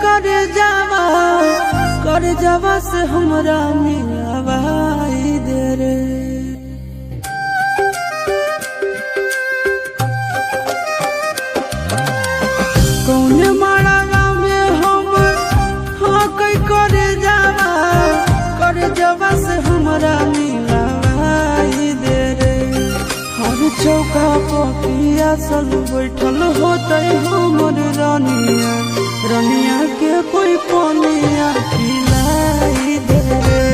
कर जावा से हमरा मिलावाई दे रे। कौन मारा में हम हाँ कई कर जावा से हमरा मिलावाई दे रे। हर चौका पिया सल बैठल होते हमर रानिया, रानिया के कोई पनिया पिलाई दे रे।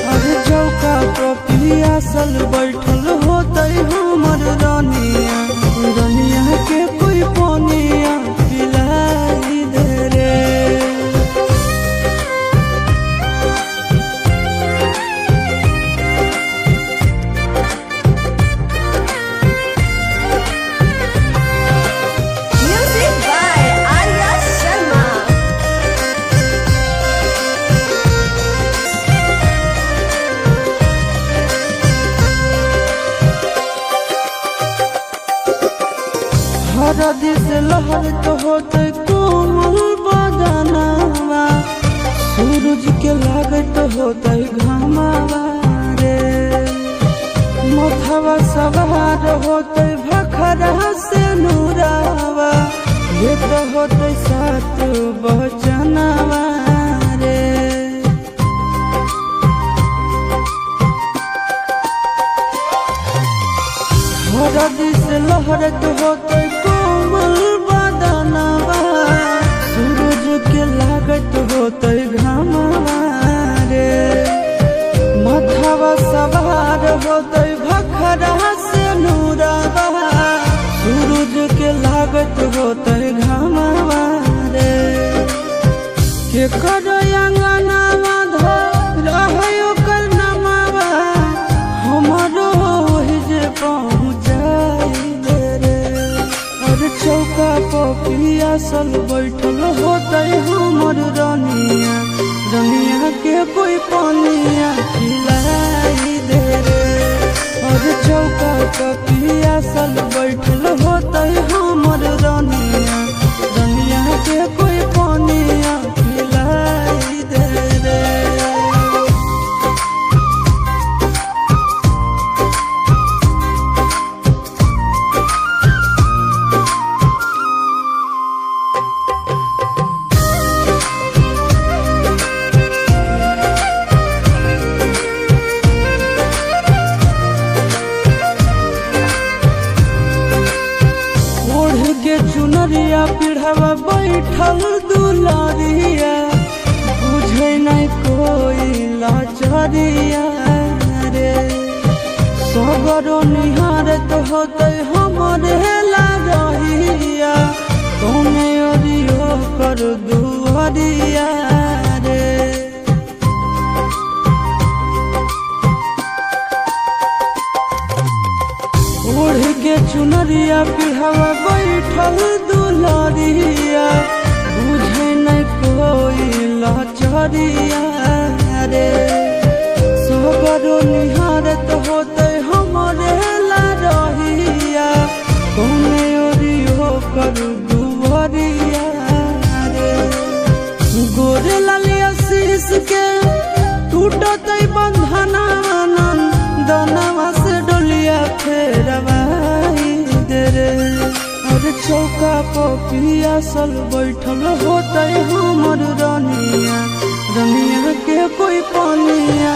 हर चौका पिया सल बैठल होते हमर रानिया, रानिया के कोई पनिया पिलाई दे रे। हरदी से लहर तो होते कोमल बदनावा, सूरज के लागत होते घामावा रे। मथवा सवार होते भखरा से नूरावा, ये तो होते सात बचनावा रे। हरदी से लहरत होते कोमल बदनावा, सूरज के लागत होते घामावा रे। मथवा सवार होते भखरा से नूरावा, सूरज के लागत होते घामावा रे। के कर अंगनावा रहो कर नमावा, हमारो जे पहुँचाई दे रे। हर चौका पिया सल बैठल होते हमर रानिया, रानिया के कोई पनिया पिलाई दे रे। हर चौका पिया सल बैठल होते हमर रानिया, रानिया के कोई पनिया पिलाई दे रे। चुनरिया पिढ़ावा बैठल दुलारिया, बुझे नहीं कोई लाचारिया रे। सगरो निहारत होते हमरे लागहिया, तुमे ओरियो कर दुआरिया रे। ओढ़ के चुनरिया पिढ़ावा बैठल दुलारिया, बुझे नहीं कोई लाचारिया रे। सगरो निहारत होते हमरे लागहिया, तुमे ओरियो कर दुआरिया रे। गोरे लालिया शीश के टूटते बंधना, दनवा से डोलिया फेरवाई दे रे। हर चौका पिया सल बैठल होते हमर रानिया, रानिया के कोई पनिया